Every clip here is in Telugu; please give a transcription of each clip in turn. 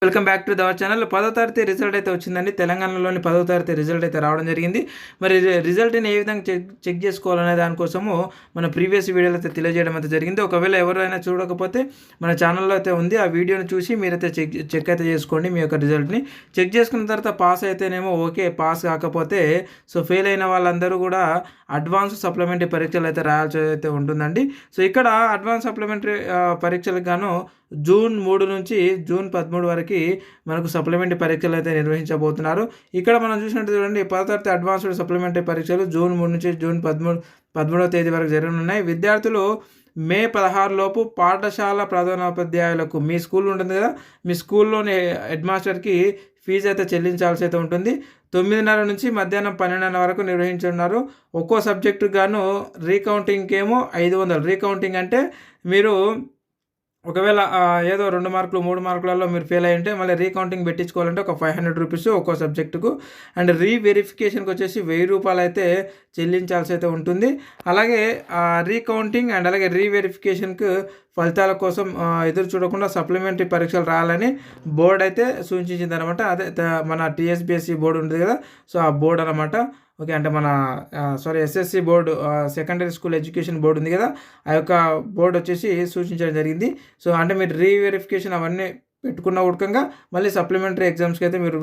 Welcome back to our channel. 10వ తరగతి రిజల్ట్ అయితే వచ్చిందండి. తెలంగాణలోని 10వ తరగతి రిజల్ట్ అయితే రావడం జరిగింది. మరి రిజల్ట్ని ఏ విధంగా చెక్ చేసుకోవాలనే దానికోసము మన ప్రీవియస్ వీడియోలో అయితే తెలియజేయడం అయితే జరిగింది. ఒకవేళ ఎవరైనా చూడకపోతే మన ఛానల్లో అయితే ఉంది. ఆ వీడియోని చూసి మీరైతే చెక్ అయితే చేసుకోండి. మీ యొక్క రిజల్ట్ని చెక్ చేసుకున్న తర్వాత పాస్ అయితేనేమో ఓకే, పాస్ కాకపోతే ఫెయిల్ అయిన వాళ్ళందరూ కూడా అడ్వాన్స్ సప్లిమెంటరీ పరీక్షలు అయితే రాయాల్సి అయితే ఉంటుందండి. ఇక్కడ అడ్వాన్స్ సప్లిమెంటరీ పరీక్షలకు గాను జూన్ 3 నుంచి జూన్ 13 వరకు మనకు సప్లిమెంటరీ పరీక్షలు అయితే నిర్వహించబోతున్నారు. ఇక్కడ మనం చూసినట్టు చూడండి, 10వ తరగతి అడ్వాన్స్డ్ సప్లిమెంటరీ పరీక్షలు జూన్ 3 నుంచి జూన్ 13వ తేదీ వరకు జరగనున్నాయి. విద్యార్థులు మే 16 లోపు పాఠశాల ప్రధానోపాధ్యాయులకు, మీ స్కూల్ ఉంటుంది కదా, మీ స్కూల్లోని హెడ్ మాస్టర్కి ఫీజు అయితే చెల్లించాల్సి అయితే ఉంటుంది. 9:30 నుంచి మధ్యాహ్నం 12:30 వరకు నిర్వహించున్నారు. ఒక్కో సబ్జెక్టుకు గాను రీకౌంటింగ్కి ఏమో 500. రీకౌంటింగ్ అంటే మీరు ఒకవేళ ఏదో 2 మార్కులు 3 మార్కులలో మీరు ఫెయిల్ అయ్యి ఉంటే మళ్ళీ రీకౌంటింగ్ పెట్టించుకోవాలంటే ఒక 500 రూపీస్ ఒక్కో సబ్జెక్టుకు. అండ్ రీవెరిఫికేషన్కి వచ్చేసి 1000 రూపాయలు అయితే చెల్లించాల్సి అయితే ఉంటుంది. అలాగే రీకౌంటింగ్ అండ్ అలాగే రీవెరిఫికేషన్కు ఫలితాల కోసం ఎదురు చూడకుండా సప్లిమెంటరీ పరీక్షలు రాయాలని బోర్డు అయితే సూచించింది అనమాట. అదే మన టీఎస్పీఎస్సీ బోర్డు ఉంటుంది కదా, ఆ బోర్డు అనమాట. ఓకే, అంటే మన SSC board, secondary school education board ఉంది కదా, ఆ యొక్క బోర్డు వచ్చేసి సూచించడం జరిగింది. అంటే మీరు రీవెరిఫికేషన్ అవన్నీ పెట్టుకున్న ఉడకంగా మళ్ళీ సప్లిమెంటరీ ఎగ్జామ్స్కి అయితే మీరు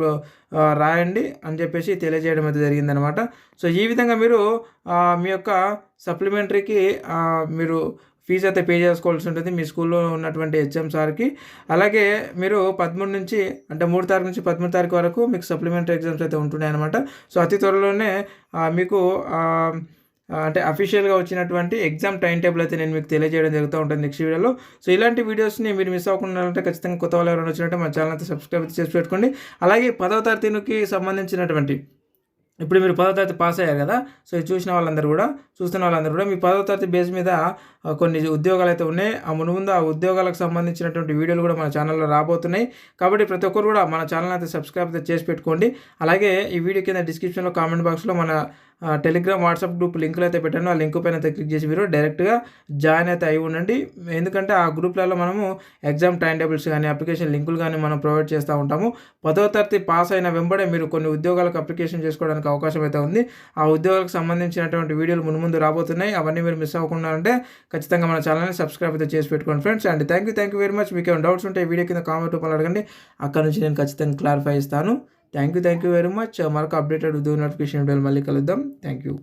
రాయండి అని చెప్పేసి తెలియజేయడం అయితే జరిగిందనమాట. ఈ విధంగా మీరు మీ యొక్క సప్లిమెంటరీకి మీరు ఫీజు అయితే పే చేసుకోవాల్సి ఉంటుంది మీ స్కూల్లో ఉన్నటువంటి హెచ్ఎం సార్కి. అలాగే మీరు 13 నుంచి, అంటే 3 తారీఖు నుంచి 13 తారీఖు వరకు మీకు సప్లిమెంటరీ ఎగ్జామ్స్ అయితే ఉంటున్నాయి అనమాట. అతి త్వరలోనే మీకు అంటే అఫీషియల్గా వచ్చినటువంటి ఎగ్జామ్ టైం టేబుల్ అయితే నేను మీకు తెలియజేయడం జరుగుతూ ఉంటుంది నెక్స్ట్ వీడియోలో. ఇలాంటి వీడియోస్ని మీరు మిస్ అవ్వకుండా ఉంటే ఖచ్చితంగా కొత్త వాళ్ళు ఎవరైనా వచ్చినట్టే మా ఛానల్ అయితే సబ్స్క్రైబ్ చేసి పెట్టుకోండి. అలాగే 10వ తరగతికి సంబంధించినటువంటి, ఇప్పుడు మీరు 10వ తరగతి పాస్ అయ్యారు కదా, ఇది చూస్తున్న వాళ్ళందరూ కూడా మీ 10వ తరగతి బేస్ మీద కొన్ని ఉద్యోగాలు అయితే ఉన్నాయి. ముందు ఆ ఉద్యోగాలకు సంబంధించినటువంటి వీడియోలు కూడా మన ఛానల్లో రాబోతున్నాయి. కాబట్టి ప్రతి ఒక్కరు కూడా మన ఛానల్ అయితే సబ్స్క్రైబ్ అయితే చేసి పెట్టుకోండి. అలాగే ఈ వీడియో కింద డిస్క్రిప్షన్లో కామెంట్ బాక్స్లో మన టెలిగ్రామ్, వాట్సాప్ గ్రూప్ లింకులు అయితే పెట్టాను. ఆ లింక్ పైన అయితే క్లిక్ చేసి మీరు డైరెక్ట్గా జాయిన్ అయితే అయి ఉండండి. ఎందుకంటే ఆ గ్రూప్లలో మనము ఎగ్జామ్ టైం టేబుల్స్ కానీ అప్లికేషన్ లింకులు కానీ మనం ప్రొవైడ్ చేస్తూ ఉంటాము. 10వ తరగతి పాస్ అయిన వెంబడే మీరు కొన్ని ఉద్యోగాలకు అప్లికేషన్ చేసుకోవడానికి అవకాశం అయితే ఉంది. ఆ ఉద్యోగాలకు సంబంధించినటువంటి వీడియోలు ముందు రాబోతున్నాయి. అవన్నీ మీరు మిస్ అవ్వకుండా అంటే ఖచ్చితంగా మన ఛానల్ని సబ్స్క్రైబ్ అయితే చేసి పెట్టుకోండి friends. And thank you very much. మీకు ఏమైనా డౌట్స్ ఉంటే వీడియో కింద కామెంట్ రూపంలో అడగండి, అక్కడ నుంచి నేను ఖచ్చితంగా క్లారిఫై ఇస్తాను. Thank you very much. మరొక అప్డేటెడ్ ఉద్యోగ నోటిఫికేషన్ వీడియోలు మళ్ళీ కలుద్దాం. Thank you.